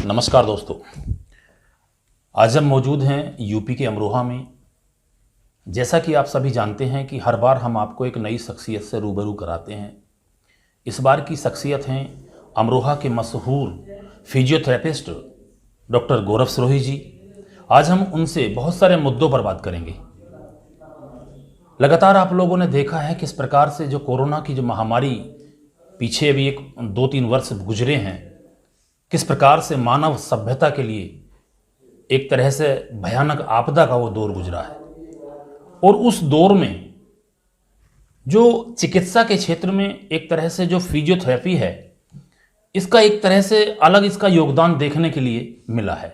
नमस्कार दोस्तों, आज हम मौजूद हैं यूपी के अमरोहा में। जैसा कि आप सभी जानते हैं कि हर बार हम आपको एक नई शख्सियत से रूबरू कराते हैं। इस बार की शख्सियत हैं अमरोहा के मशहूर फिजियोथेरेपिस्ट डॉक्टर गौरव सिरोही जी। आज हम उनसे बहुत सारे मुद्दों पर बात करेंगे। लगातार आप लोगों ने देखा है किस प्रकार से जो कोरोना की जो महामारी पीछे अभी 2-3 वर्ष गुजरे हैं, किस प्रकार से मानव सभ्यता के लिए एक तरह से भयानक आपदा का वो दौर गुजरा है। और उस दौर में जो चिकित्सा के क्षेत्र में एक तरह से जो फिजियोथेरेपी है, इसका एक तरह से अलग इसका योगदान देखने के लिए मिला है।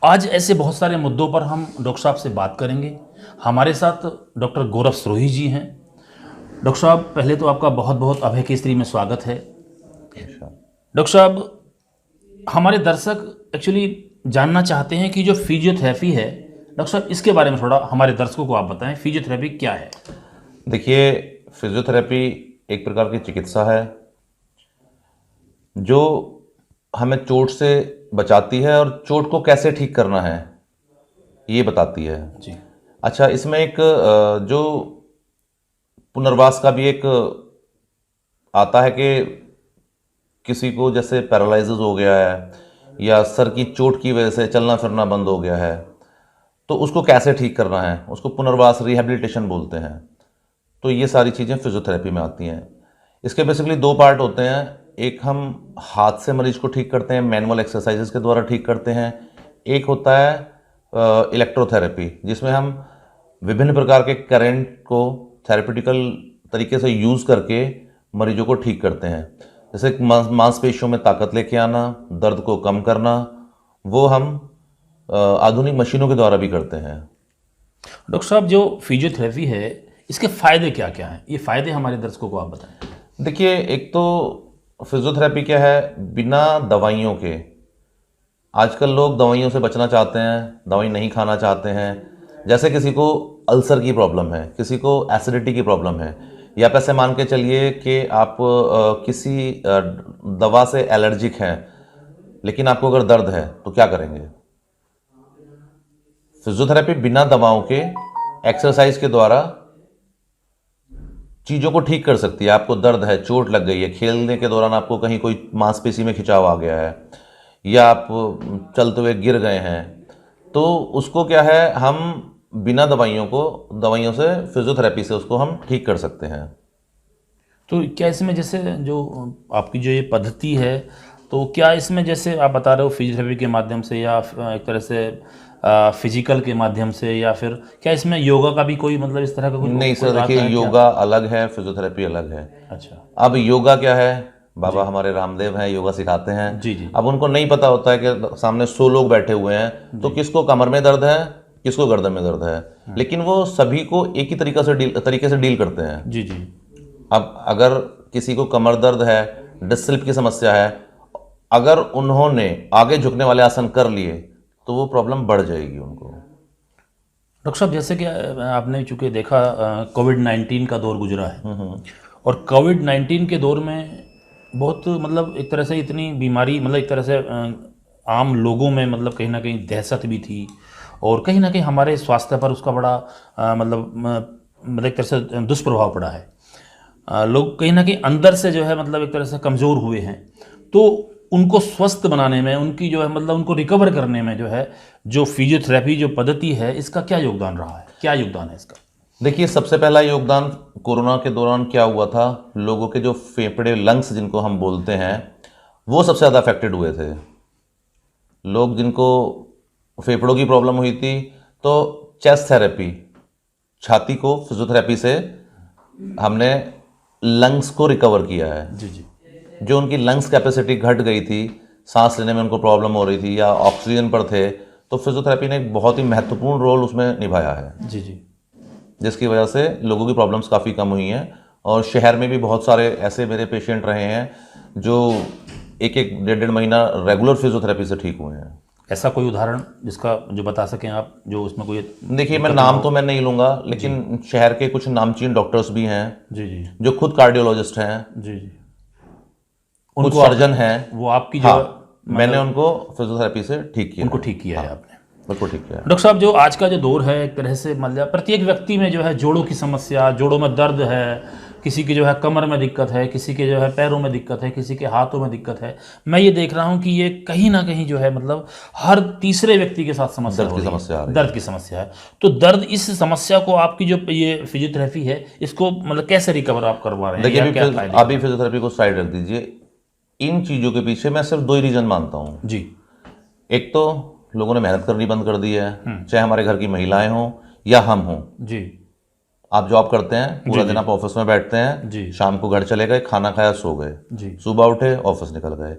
आज ऐसे बहुत सारे मुद्दों पर हम डॉक्टर साहब से बात करेंगे। हमारे साथ डॉक्टर गौरव सिरोही जी हैं। डॉक्टर साहब, पहले तो आपका बहुत बहुत अभय केसरी में स्वागत है। डॉक्टर साहब, हमारे दर्शक एक्चुअली जानना चाहते हैं कि जो फिजियोथेरेपी है, डॉक्टर साहब इसके बारे में थोड़ा हमारे दर्शकों को आप बताएं, फिजियोथेरेपी क्या है? देखिए, फिजियोथेरेपी एक प्रकार की चिकित्सा है जो हमें चोट से बचाती है और चोट को कैसे ठीक करना है ये बताती है जी। अच्छा, इसमें एक जो पुनर्वास का भी एक आता है कि किसी को जैसे पैरालिसिस हो गया है या सर की चोट की वजह से चलना फिरना बंद हो गया है, तो उसको कैसे ठीक करना है, उसको पुनर्वास रिहैबिलिटेशन बोलते हैं। तो ये सारी चीज़ें फिजियोथेरेपी में आती हैं। इसके बेसिकली 2 पार्ट होते हैं। एक हम हाथ से मरीज को ठीक करते हैं, मैनुअल एक्सरसाइजेस के द्वारा ठीक करते हैं। एक होता है इलेक्ट्रोथेरेपी, जिसमें हम विभिन्न प्रकार के करंट को थेरेप्यूटिकल तरीके से यूज़ करके मरीजों को ठीक करते हैं। जैसे मांसपेशियों में ताकत लेके आना, दर्द को कम करना, वो हम आधुनिक मशीनों के द्वारा भी करते हैं। डॉक्टर साहब, जो फिजियोथेरेपी है, इसके फ़ायदे क्या क्या हैं? ये फ़ायदे हमारे दर्शकों को आप बताएं। देखिए, एक तो फिजियोथेरेपी क्या है, बिना दवाइयों के। आजकल लोग दवाइयों से बचना चाहते हैं, दवाई नहीं खाना चाहते हैं। जैसे किसी को अल्सर की प्रॉब्लम है, किसी को एसिडिटी की प्रॉब्लम है, या आप ऐसे मान के चलिए कि आप किसी दवा से एलर्जिक हैं, लेकिन आपको अगर दर्द है तो क्या करेंगे? फिजियोथेरेपी बिना दवाओं के एक्सरसाइज के द्वारा चीज़ों को ठीक कर सकती है। आपको दर्द है, चोट लग गई है, खेलने के दौरान आपको कहीं कोई मांसपेशी में खिंचाव आ गया है, या आप चलते हुए गिर गए हैं, तो उसको क्या है, हम बिना दवाइयों से फिजियोथेरेपी से उसको हम ठीक कर सकते हैं। तो क्या इसमें जैसे जो आपकी जो ये पद्धति है, तो क्या इसमें जैसे आप बता रहे हो फिजियोथेरेपी के माध्यम से या एक तरह से फिजिकल के माध्यम से, या फिर क्या इसमें योगा का भी कोई मतलब इस तरह का कुछ? नहीं सर, देखिए, योगा अलग है, फिजियोथेरेपी अलग है। अच्छा। अब योगा क्या है, बाबा हमारे रामदेव हैं, योगा सिखाते हैं। जी जी। अब उनको नहीं पता होता है कि सामने 100 लोग बैठे हुए हैं, तो किसको कमर में दर्द है, किसको गर्दन में दर्द है, लेकिन वो सभी को एक ही तरीके से डील करते हैं। जी जी। अब अगर किसी को कमर दर्द है, डिस्क स्लिप की समस्या है, अगर उन्होंने आगे झुकने वाले आसन कर लिए तो वो प्रॉब्लम बढ़ जाएगी उनको। डॉक्टर साहब, जैसे कि आपने चूँकि देखा कोविड-19 का दौर गुजरा है, और कोविड-19 के दौर में बहुत मतलब एक तरह से इतनी बीमारी, मतलब एक तरह से आम लोगों में मतलब कहीं ना कहीं दहशत भी थी, और कहीं ना कहीं हमारे स्वास्थ्य पर उसका बड़ा मतलब एक तरह से दुष्प्रभाव पड़ा है। लोग कहीं ना कहीं अंदर से जो है मतलब एक तरह से कमज़ोर हुए हैं। तो उनको स्वस्थ बनाने में, उनकी जो है मतलब उनको रिकवर करने में जो है, जो फिजियोथेरेपी जो पद्धति है, इसका क्या योगदान रहा है? क्या योगदान है इसका? देखिए, सबसे पहला योगदान कोरोना के दौरान क्या हुआ था, लोगों के जो फेफड़े, लंग्स जिनको हम बोलते हैं, वो सबसे ज़्यादा अफेक्टेड हुए थे। लोग जिनको फेफड़ों की प्रॉब्लम हुई थी, तो चेस्ट थेरेपी, छाती को फिजियोथेरेपी से हमने लंग्स को रिकवर किया है। जी जी। जो उनकी लंग्स कैपेसिटी घट गई थी, सांस लेने में उनको प्रॉब्लम हो रही थी, या ऑक्सीजन पर थे, तो फिजियोथेरेपी ने एक बहुत ही महत्वपूर्ण रोल उसमें निभाया है। जी जी। जिसकी वजह से लोगों की प्रॉब्लम्स काफ़ी कम हुई हैं। और शहर में भी बहुत सारे ऐसे मेरे पेशेंट रहे हैं जो 1-1, 1.5 महीना रेगुलर फिजियोथेरेपी से ठीक हुए हैं। ऐसा कोई उदाहरण जिसका जो बता सकें आप, जो उसमें कोई? देखिए, मैं नाम तो मैं नहीं लूँगा, लेकिन शहर के कुछ नामचीन डॉक्टर्स भी हैं जी जी। जो खुद कार्डियोलॉजिस्ट हैं, जी जी। कुछ सर्जन हैं। वो आपकी जो हाँ, मैंने उनको फिजियोथेरेपी से ठीक किया उनको है। ठीक किया है आपने। बिल्कुल ठीक किया है। डॉक्टर साहब, जो आज का जो दौर है, एक तरह से मतलब प्रत्येक व्यक्ति में जो है जोड़ों की समस्या, जोड़ों में दर्द है, किसी की जो है कमर में दिक्कत है, किसी के जो है पैरों में दिक्कत है, किसी के हाथों में दिक्कत है। मैं ये देख रहा हूँ कि ये कहीं ना कहीं जो है मतलब हर तीसरे व्यक्ति के साथ समस्या दर्द हो की रही है। समस्या आ रही है। दर्द की समस्या है। तो दर्द, इस समस्या को आपकी जो ये फिजियोथेरेपी है, इसको मतलब कैसे रिकवर आप करवा रहे हैं? देखिए, या क्या फायदे? अभी फिजियोथेरेपी को साइड रख दीजिए। इन चीज़ों के पीछे मैं सिर्फ 2 ही रीजन मानता हूँ। जी। एक तो लोगों ने मेहनत करनी बंद कर दी है, चाहे हमारे घर की महिलाएं हों या हम हों। जी। आप जॉब करते हैं, पूरा दिन आप ऑफिस में बैठते जी। हैं, शाम को घर चले गए, खाना खाया, सो गए, जी। सुबह उठे, ऑफिस निकल गए।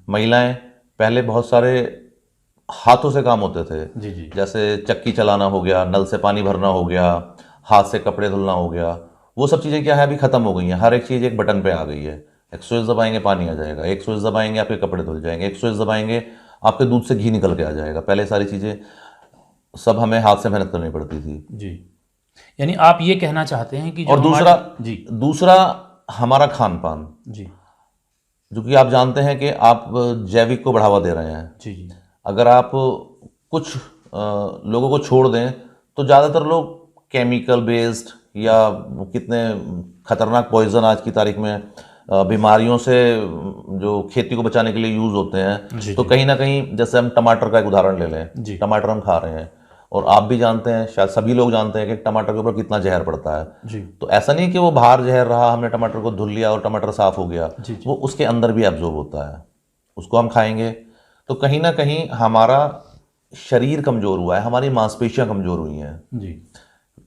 महिलाएं, पहले बहुत सारे हाथों से काम होते थे, जी। जी। जैसे चक्की चलाना हो गया, नल से पानी भरना हो गया, हाथ से कपड़े धुलना हो गया। वो सब चीज़ें क्या है, अभी खत्म हो गई हैं। हर एक चीज़ एक बटन पे आ गई है। एक स्विच दबाएंगे पानी आ जाएगा, एक स्विच दबाएंगे आपके कपड़े धुल जाएंगे, एक स्विच दबाएंगे आपके दूध से घी निकल के आ जाएगा। पहले सारी चीज़ें सब हमें हाथ से मेहनत करनी पड़ती थी। जी। यानी आप ये कहना चाहते हैं कि जो और जी। दूसरा हमारा खान पान, जी। जो कि आप जानते हैं कि आप जैविक को बढ़ावा दे रहे हैं। जी। जी। अगर आप कुछ लोगों को छोड़ दें तो ज़्यादातर लोग केमिकल बेस्ड या कितने खतरनाक पॉइजन आज की तारीख में बीमारियों से जो खेती को बचाने के लिए यूज़ होते हैं। जी। तो कहीं ना कहीं, जैसे हम टमाटर का एक उदाहरण ले लें, जी। टमाटर हम खा रहे हैं और आप भी जानते हैं, शायद सभी लोग जानते हैं कि टमाटर के ऊपर कितना जहर पड़ता है। जी। तो ऐसा नहीं कि वो बाहर जहर रहा, हमने टमाटर को धुल लिया और टमाटर साफ हो गया। जी। वो उसके अंदर भी एब्जॉर्ब होता है, उसको हम खाएंगे तो कहीं ना कहीं हमारा शरीर कमज़ोर हुआ है, हमारी मांसपेशियां कमज़ोर हुई हैं। जी।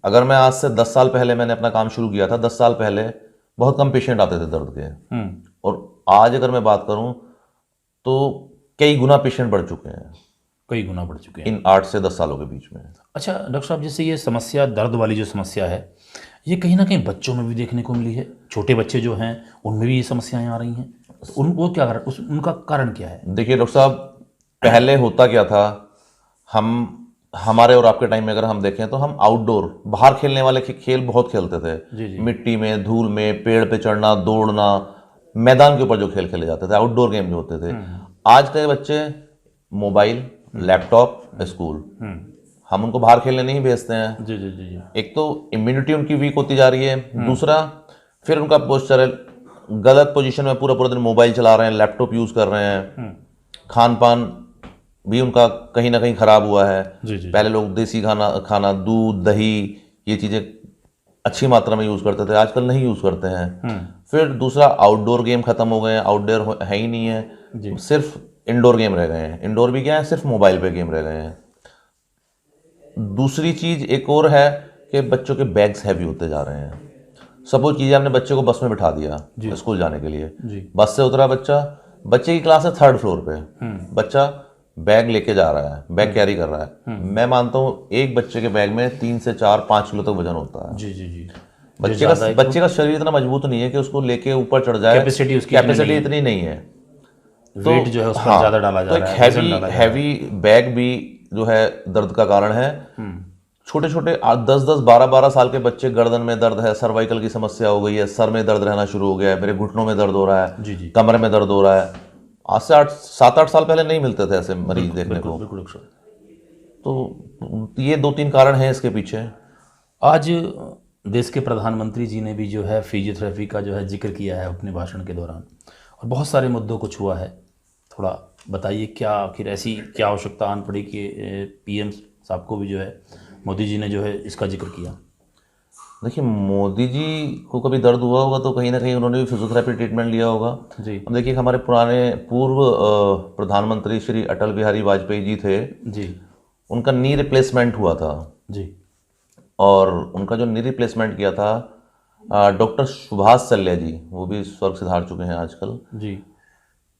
अगर मैं आज से 10 साल पहले मैंने अपना काम शुरू किया था, 10 साल पहले बहुत कम पेशेंट आते थे दर्द के, और आज अगर मैं बात करूं तो कई गुना पेशेंट बढ़ चुके हैं, कई गुना बढ़ चुके हैं इन 8 से 10 सालों के बीच में। अच्छा डॉक्टर साहब, जैसे ये समस्या, दर्द वाली जो समस्या है, ये कहीं ना कहीं बच्चों में भी देखने को मिली है। छोटे बच्चे जो हैं उनमें भी ये समस्याएं आ रही हैं। वो क्या उनका कारण क्या है? देखिए डॉक्टर साहब, पहले होता क्या था, हमारे और आपके टाइम में अगर हम देखें तो हम आउटडोर, बाहर खेलने वाले खेल बहुत खेलते थे। जी। मिट्टी में, धूल में, पेड़ पे चढ़ना, दौड़ना, मैदान के ऊपर जो खेल खेले जाते थे, आउटडोर गेम जो होते थे। आज के बच्चे मोबाइल, लैपटॉप, स्कूल, हम उनको बाहर खेलने नहीं भेजते हैं। जी। जी। जी। एक तो इम्यूनिटी उनकी वीक होती जा रही है, दूसरा फिर उनका पोस्चर गलत पोजीशन में, पूरा पूरा दिन मोबाइल चला रहे हैं, लैपटॉप यूज कर रहे हैं। खान पान भी उनका कहीं ना कहीं खराब हुआ है। जी। जी। पहले लोग देसी खाना, दूध, दही, ये चीजें अच्छी मात्रा में यूज करते थे, आजकल नहीं यूज करते हैं। फिर दूसरा, आउटडोर गेम खत्म हो गए हैं, आउटडोर है ही नहीं है, सिर्फ इंडोर गेम रह गए हैं। इंडोर भी क्या है, सिर्फ मोबाइल पे गेम रह गए हैं। दूसरी चीज एक और है कि बच्चों के बैग्स हैवी होते जा रहे हैं। सपोज कीजिए आपने बच्चे को बस में बिठा दिया स्कूल जाने के लिए, बस से उतरा बच्चा, बच्चे की क्लास है 3rd फ्लोर पे, बच्चा बैग लेके जा रहा है, बैग कैरी कर रहा है। मैं मानता हूँ एक बच्चे के बैग में 3 से 4-5 किलो तक वजन होता है। जी। जी। जी। बच्चे का शरीर इतना मजबूत नहीं है कि उसको लेके ऊपर चढ़ जाए, कैपेसिटी इतनी नहीं है। वेट जो है उस पर ज्यादा डाला जा रहा है। तो एक हैवी बैग भी जो है दर्द का कारण है। छोटे छोटे 10-10, 12-12 साल के बच्चे, गर्दन में दर्द है, सर्वाइकल की समस्या हो गई है, सर में दर्द रहना शुरू हो गया है, मेरे घुटनों में दर्द हो रहा है, जी। कमर में दर्द हो रहा है। आज से 7-8 साल पहले नहीं मिलते थे ऐसे मरीज देखने को। तो ये 2-3 कारण हैं इसके पीछे। आज देश के प्रधानमंत्री जी ने भी जो है फिजियोथेरेपी का जो है जिक्र किया है अपने भाषण के दौरान, और बहुत सारे मुद्दों को छुआ है। थोड़ा बताइए, क्या आखिर ऐसी क्या आवश्यकता आन पड़ी कि पीएम साहब को भी जो है, मोदी जी ने जो है इसका जिक्र किया? देखिए, मोदी जी को कभी दर्द हुआ होगा तो कहीं ना कहीं उन्होंने भी फिजियोथेरेपी ट्रीटमेंट लिया होगा। जी। अब देखिए, हमारे पूर्व प्रधानमंत्री श्री अटल बिहारी वाजपेयी जी थे जी, उनका नी रिप्लेसमेंट हुआ था। जी। और उनका जो नी रिप्लेसमेंट किया था डॉक्टर सुभाष सल्या जी, वो भी स्वर्ग सिधार चुके हैं आजकल। जी।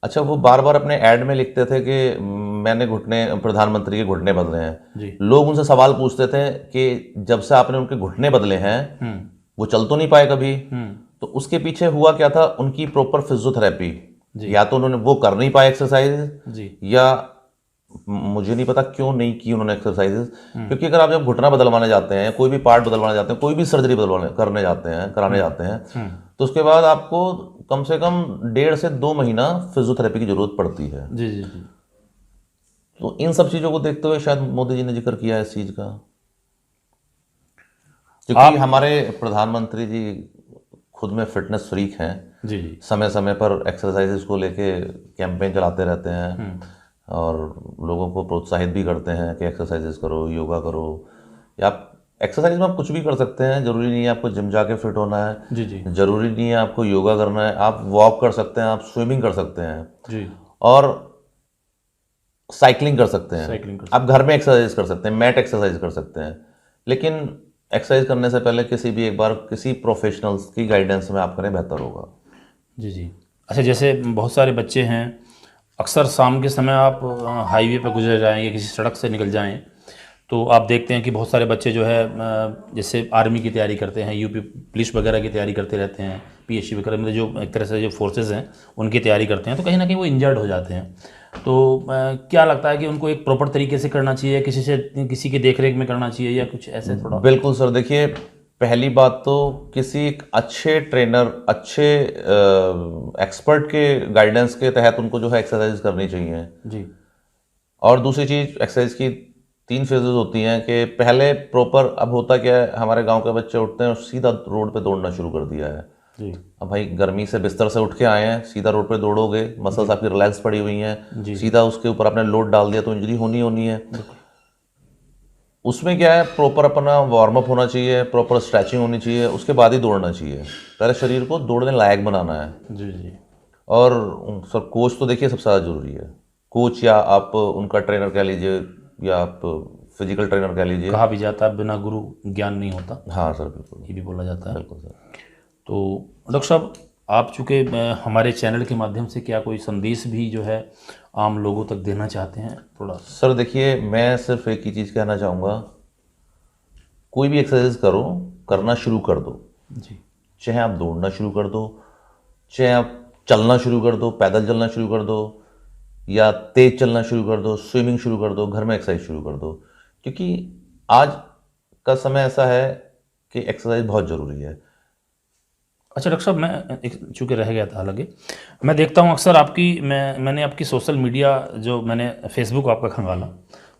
अच्छा, वो बार बार अपने ऐड में लिखते थे कि मैंने प्रधानमंत्री के घुटने बदले हैं। जी। लोग उनसे सवाल पूछते थे कि जब से आपने उनके घुटने बदले हैं वो चल तो नहीं पाए कभी। तो उसके पीछे हुआ क्या था, उनकी प्रॉपर फिजियोथेरेपी, या तो उन्होंने वो कर नहीं पाए एक्सरसाइज, या मुझे नहीं पता क्यों नहीं की उन्होंने एक्सरसाइजेस। क्योंकि अगर आप जब घुटना बदलवाने जाते हैं, कोई भी पार्ट बदलवाने जाते हैं, कोई भी सर्जरी कराने जाते हैं, तो उसके बाद आपको कम से कम 1.5 से 2 महीना फिजियोथेरेपी की जरूरत पड़ती है। जी जी जी। तो इन सब चीज़ों को देखते हुए शायद मोदी जी ने जिक्र किया है इस चीज़ का, क्योंकि हमारे प्रधानमंत्री जी खुद में फिटनेस फ्रीक हैं। जी जी। समय समय पर एक्सरसाइजेस को लेके कैंपेन चलाते रहते हैं और लोगों को प्रोत्साहित भी करते हैं कि एक्सरसाइजेस करो, योगा करो, या आप एक्सरसाइज में आप कुछ भी कर सकते हैं। जरूरी नहीं है आपको जिम जाके फिट होना है, जी जी जरूरी नहीं है आपको योगा करना है, आप वॉक कर सकते हैं, आप स्विमिंग कर सकते हैं जी। और साइकिलिंग कर सकते हैं, साइकिलिंग कर आप घर में एक्सरसाइज कर सकते हैं, मैट एक्सरसाइज कर सकते हैं। लेकिन एक्सरसाइज करने से पहले एक बार किसी प्रोफेशनल्स की गाइडेंस में आप करें, बेहतर होगा। जी जी। अच्छा, जैसे बहुत सारे बच्चे हैं, अक्सर शाम के समय आप हाईवे पर गुजर जाएं या किसी सड़क से निकल जाएं तो आप देखते हैं कि बहुत सारे बच्चे जो है जैसे आर्मी की तैयारी करते हैं, यूपी पुलिस वगैरह की तैयारी करते रहते हैं, पीएससी वगैरह में जो एक तरह से जो फोर्सेस हैं उनकी तैयारी करते हैं, तो कहीं ना कहीं वो इंजर्ड हो जाते हैं। तो क्या लगता है कि उनको एक प्रॉपर तरीके से करना चाहिए, किसी की देखरेख में करना चाहिए या कुछ ऐसे थोड़ा? बिल्कुल सर, देखिए पहली बात तो किसी एक अच्छे ट्रेनर, अच्छे एक्सपर्ट के गाइडेंस के तहत उनको जो है एक्सरसाइज करनी चाहिए जी। और दूसरी चीज़, एक्सरसाइज की 3 फेजेस होती हैं कि पहले प्रॉपर, अब होता क्या है, हमारे गांव के बच्चे उठते हैं और सीधा रोड पे दौड़ना शुरू कर दिया है। जी अब भाई गर्मी से बिस्तर से उठ के आए हैं, सीधा रोड पे दौड़ोगे, मसल्स आपकी रिलैक्स पड़ी हुई हैं, सीधा उसके ऊपर आपने लोड डाल दिया तो इंजरी होनी है। उसमें क्या है, प्रॉपर अपना वार्म अप होना चाहिए, प्रॉपर स्ट्रेचिंग होनी चाहिए, उसके बाद ही दौड़ना चाहिए। पहले शरीर को दौड़ने लायक बनाना है। जी जी। और सर कोच तो देखिए सबसे ज़्यादा जरूरी है। कोच या आप उनका ट्रेनर कह लीजिए या आप फिजिकल ट्रेनर कह लीजिए। कहा भी जाता है बिना गुरु ज्ञान नहीं होता। हाँ सर, बिल्कुल, ये भी बोला जाता है। बिल्कुल सर। तो डॉक्टर साहब, आप चूँकि हमारे चैनल के माध्यम से क्या कोई संदेश भी जो है आम लोगों तक देना चाहते हैं थोड़ा? सर देखिए, मैं सिर्फ एक ही चीज़ कहना चाहूँगा, कोई भी एक्सरसाइज करो, करना शुरू कर दो। जी। चाहे आप दौड़ना शुरू कर दो, चाहे आप चलना शुरू कर दो, पैदल चलना शुरू कर दो, या तेज चलना शुरू कर दो, स्विमिंग शुरू कर दो, घर में एक्सरसाइज शुरू कर दो, क्योंकि आज का समय ऐसा है कि एक्सरसाइज बहुत ज़रूरी है। अच्छा डॉक्टर साहब, मैं एक चूँकि रह गया था, हालांकि मैं देखता हूँ अक्सर मैंने आपकी सोशल मीडिया, जो मैंने फेसबुक आपका खंगाला,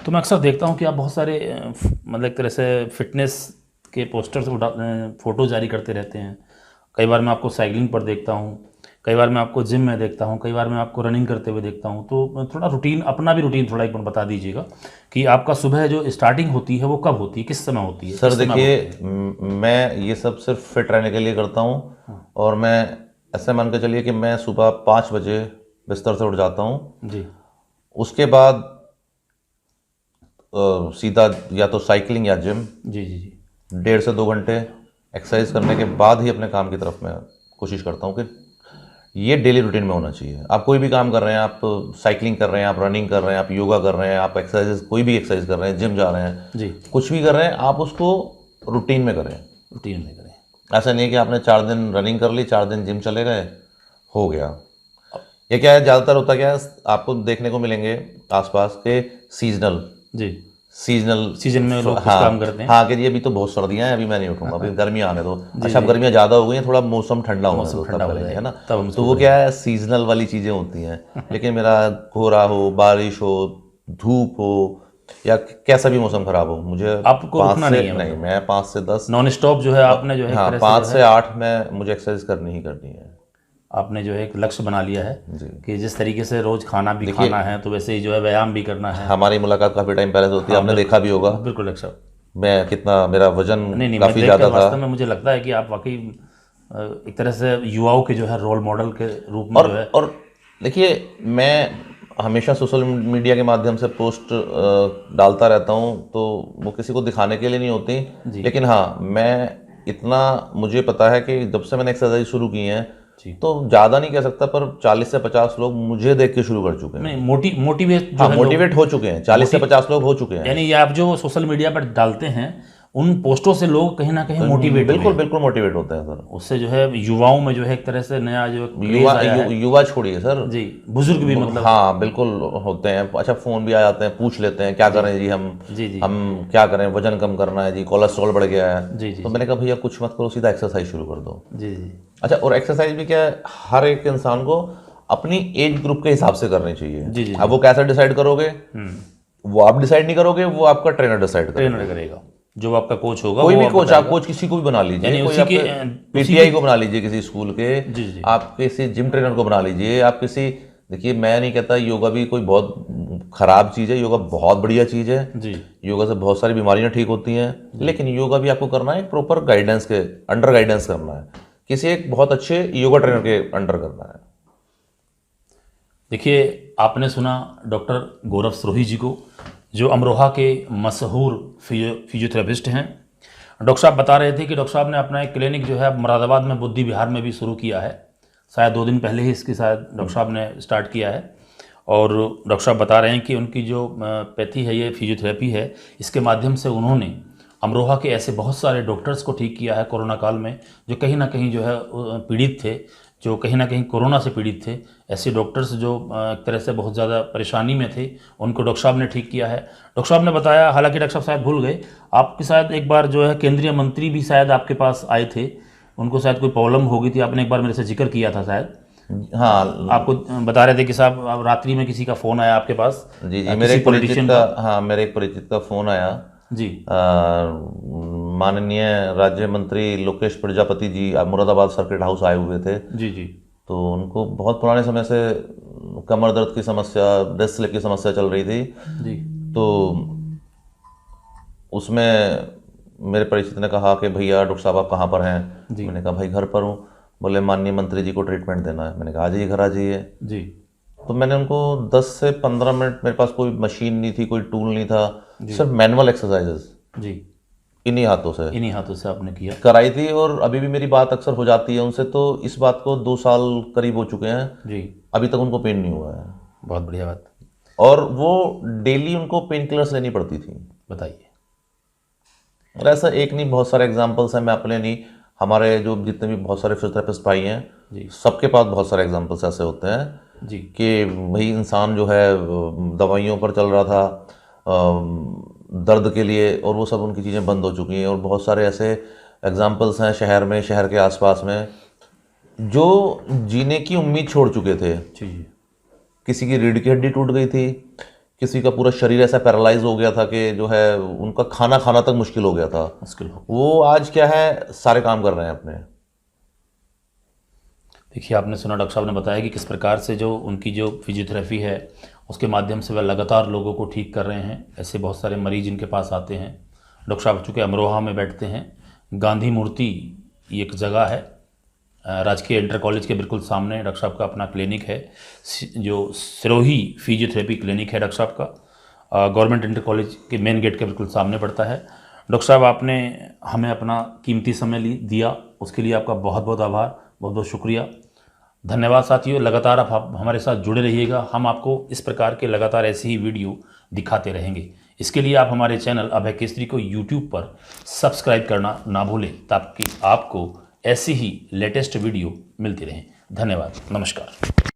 तो मैं अक्सर देखता हूँ कि आप बहुत सारे मतलब एक तरह से फिटनेस के पोस्टर्स फ़ोटो जारी करते रहते हैं। कई बार मैं आपको साइकिलिंग पर देखता हूँ, कई बार मैं आपको जिम में देखता हूँ, कई बार मैं आपको रनिंग करते हुए देखता हूँ। तो थोड़ा रूटीन, अपना भी रूटीन थोड़ा एक बार बता दीजिएगा कि आपका सुबह जो स्टार्टिंग होती है वो कब होती है, किस समय होती है? सर देखिए, मैं ये सब सिर्फ फिट रहने के लिए करता हूँ और मैं ऐसे मान के चलिए कि मैं सुबह 5 बजे बिस्तर से उठ जाता हूँ जी। उसके बाद सीधा या तो साइकिलिंग या जिम, जी जी जी। 1.5 से 2 घंटे एक्सरसाइज करने के बाद ही अपने काम की तरफ मैं कोशिश करता हूँ कि ये डेली रूटीन में होना चाहिए। आप कोई भी काम कर रहे हैं, आप साइकिलिंग कर रहे हैं, आप रनिंग कर रहे हैं, आप योगा कर रहे हैं, आप एक्सरसाइज, कोई भी एक्सरसाइज कर रहे हैं, जिम जा रहे हैं जी, कुछ भी कर रहे हैं, आप उसको रूटीन में करें। रूटीन में करें। ऐसा नहीं है कि आपने 4 दिन रनिंग कर ली, 4 दिन जिम चले गए, हो गया। ये क्या है, ज़्यादातर होता क्या है, आपको देखने को मिलेंगे आसपास के सीजनल सीजन में लोग कुछ हाँ, काम करते हैं। हाँ कि ये अभी तो बहुत सर्दियां हैं, अभी मैं नहीं उठूंगा, अभी गर्मियां आने दो। अच्छा, अब गर्मियां ज़्यादा हो गई हैं, थोड़ा मौसम ठंडा होने दो, तब करेंगे, है ना। तो वो क्या है, सीजनल वाली चीज़ें होती हैं। लेकिन मेरा कोहरा हो, बारिश हो, धूप हो या कैसा भी मौसम खराब हो, मुझे आपको रुकना नहीं है? नहीं, मैं 5 से 10 नॉन स्टॉप जो है आपने जो है, हाँ 5 से 8 में मुझे एक्सरसाइज करनी ही करनी है। आपने जो है एक लक्ष्य बना लिया है जी। कि जिस तरीके से रोज खाना भी खाना है तो वैसे ही जो है व्यायाम भी करना है। हमारी मुलाकात काफ़ी टाइम पहले से होती है, आपने देखा भी होगा। बिल्कुल डॉक्टर साहब, मैं कितना, मेरा वजन नहीं काफ़ी ज़्यादा था। वास्तव में मुझे लगता है कि आप वाकई एक तरह से युवाओं के जो है रोल मॉडल के रूप में जो है। और देखिए, मैं हमेशा सोशल मीडिया के माध्यम से पोस्ट डालता रहता हूँ, तो वो किसी को दिखाने के लिए नहीं होती, लेकिन हाँ, मैं इतना मुझे पता है कि जब से मैंने एक्सरसाइज शुरू की है, तो ज़्यादा नहीं कह सकता, पर 40 से 50 लोग मुझे देख के शुरू कर चुके हैं। नहीं, मोटिवेट हाँ, मोटिवेट हो चुके हैं, 40 से 50 लोग हो चुके हैं। यानी ये आप जो सोशल मीडिया पर डालते हैं उन पोस्टों से लोग कहीं ना कहीं मोटिवेट बिल्कुल बिल्कुल मोटिवेट होते हैं सर। उससे जो है युवाओं में जो है एक तरह से नया जो युवा युवा छोड़िए सर जी, बुजुर्ग भी मतलब हाँ बिल्कुल होते हैं। अच्छा फोन भी आ जाते हैं, पूछ लेते हैं क्या करें जी हम जी हम क्या करें, वजन कम करना है जी, कोलेस्ट्रॉल बढ़ गया है। जी जी तो मैंने कहा भैया कुछ मत करो, सीधा एक्सरसाइज शुरू कर दो। जी जी अच्छा, और एक्सरसाइज भी क्या है, हर एक इंसान को अपनी एज ग्रुप के हिसाब से करनी चाहिए। जी जी अब वो कैसे डिसाइड करोगे, वो आप डिसाइड नहीं करोगे, वो आपका ट्रेनर डिसाइड करेगा। ट्रेनर करेगा, जो आपका कोच होगा कोई वो भी आप कोच, बताएगा। आप कोच किसी को भी बना लीजिए, यानी कोई उसी के पीटीआई को बना लीजिए किसी स्कूल के, जी जी आप किसी जिम ट्रेनर को बना लीजिए, आप किसी, देखिए मैं नहीं कहता योगा भी कोई बहुत खराब चीज़ है, योगा बहुत बढ़िया चीज़ है। जी योगा से बहुत सारी बीमारियां ठीक होती हैं, लेकिन योगा भी आपको करना है एक प्रॉपर गाइडेंस के अंडर, गाइडेंस करना है, किसी एक बहुत अच्छे योगा ट्रेनर के अंडर करना है। देखिए, आपने सुना डॉक्टर गौरव सरोही जी को, जो अमरोहा के मशहूर फिजियोथेरेपिस्ट हैं। डॉक्टर साहब बता रहे थे कि डॉक्टर साहब ने अपना एक क्लिनिक जो है अब मुरादाबाद में बुद्धि विहार में भी शुरू किया है। शायद 2 दिन पहले ही इसकी शायद डॉक्टर साहब ने स्टार्ट किया है। और डॉक्टर साहब बता रहे हैं कि उनकी जो पैथी है, ये फिजियोथेरेपी है, इसके माध्यम से उन्होंने अमरोहा के ऐसे बहुत सारे डॉक्टर्स को ठीक किया है कोरोना काल में, जो कहीं ना कहीं जो है पीड़ित थे, जो कहीं ना कहीं कोरोना से पीड़ित थे। ऐसे डॉक्टर्स जो एक तरह से बहुत ज़्यादा परेशानी में थे, उनको डॉक्टर साहब ने ठीक किया है। डॉक्टर साहब ने बताया, हालांकि डॉक्टर साहब शायद भूल गए, आपके शायद एक बार जो है केंद्रीय मंत्री भी शायद आपके पास आए थे, उनको शायद कोई प्रॉब्लम हो गई थी, आपने एक बार मेरे से जिक्र किया था शायद। हाँ, आपको बता रहे थे कि साहब अब रात्रि में किसी का फ़ोन आया आपके पास। जी जी, मेरे एक परिचित का, हाँ मेरे एक परिचित का फ़ोन आया जी, माननीय राज्य मंत्री लोकेश प्रजापति जी मुरादाबाद सर्किट हाउस आए हुए थे। जी जी, तो उनको बहुत पुराने समय से कमर दर्द की समस्या, ब्रेस्ट स्लिप की समस्या चल रही थी जी, तो उसमें मेरे परिचित ने कहा कि भैया डॉक्टर साहब आप कहाँ पर हैं? मैंने कहा भाई घर पर हूँ। बोले माननीय मंत्री जी को ट्रीटमेंट देना है। मैंने कहा आ जाइए, घर आ जाइए जी। तो मैंने उनको 10 से 15 मिनट, मेरे पास कोई मशीन नहीं थी, कोई टूल नहीं था, सिर्फ मैनुअल एक्सरसाइजेस जी, इन्हीं हाथों से आपने किया, कराई थी। और अभी भी मेरी बात अक्सर हो जाती है उनसे, तो इस बात को 2 साल करीब हो चुके हैं जी। अभी तक उनको पेन नहीं हुआ है। बहुत बढ़िया बात। और वो डेली उनको पेन किलर्स लेनी पड़ती थी। बताइए। और ऐसा एक नहीं, बहुत सारे एग्जांपल्स हैं, मैं अपने नहीं, हमारे जो जितने भी बहुत सारे फिजियोथेरेपिस्ट भाई हैं जी, सबके पास बहुत सारे एग्जांपल्स ऐसे होते हैं जी, कि भाई इंसान जो है दवाइयों पर चल रहा था दर्द के लिए, और वो सब उनकी चीज़ें बंद हो चुकी हैं। और बहुत सारे ऐसे एग्जांपल्स हैं शहर में, शहर के आसपास में, जो जीने की उम्मीद छोड़ चुके थे। जी, किसी की रीढ़ की हड्डी टूट गई थी, किसी का पूरा शरीर ऐसा पैरालाइज हो गया था कि जो है उनका खाना खाना तक मुश्किल हो गया था। मुश्किल हो। वो आज क्या है, सारे काम कर रहे हैं अपने। देखिए, आपने सुना डॉक्टर साहब ने बताया कि किस प्रकार से जो उनकी जो फिजियोथेरेपी है उसके माध्यम से वह लगातार लोगों को ठीक कर रहे हैं। ऐसे बहुत सारे मरीज इनके पास आते हैं। डॉक्टर साहब चूँकि अमरोहा में बैठते हैं, गांधी मूर्ति एक जगह है, राजकीय इंटर कॉलेज के बिल्कुल सामने डॉक्टर साहब का अपना क्लिनिक है, जो सिरोही फिजियोथेरेपी क्लिनिक है डॉक्टर साहब का, गवर्नमेंट इंटर कॉलेज के मेन गेट के बिल्कुल सामने पड़ता है। डॉक्टर साहब, आपने हमें अपना कीमती समय दिया, उसके लिए आपका बहुत बहुत आभार, बहुत बहुत शुक्रिया, धन्यवाद। साथियों, लगातार आप हमारे साथ जुड़े रहिएगा, हम आपको इस प्रकार के लगातार ऐसी ही वीडियो दिखाते रहेंगे। इसके लिए आप हमारे चैनल अभय केसरी को यूट्यूब पर सब्सक्राइब करना ना भूलें, ताकि आपको ऐसी ही लेटेस्ट वीडियो मिलती रहें। धन्यवाद, नमस्कार।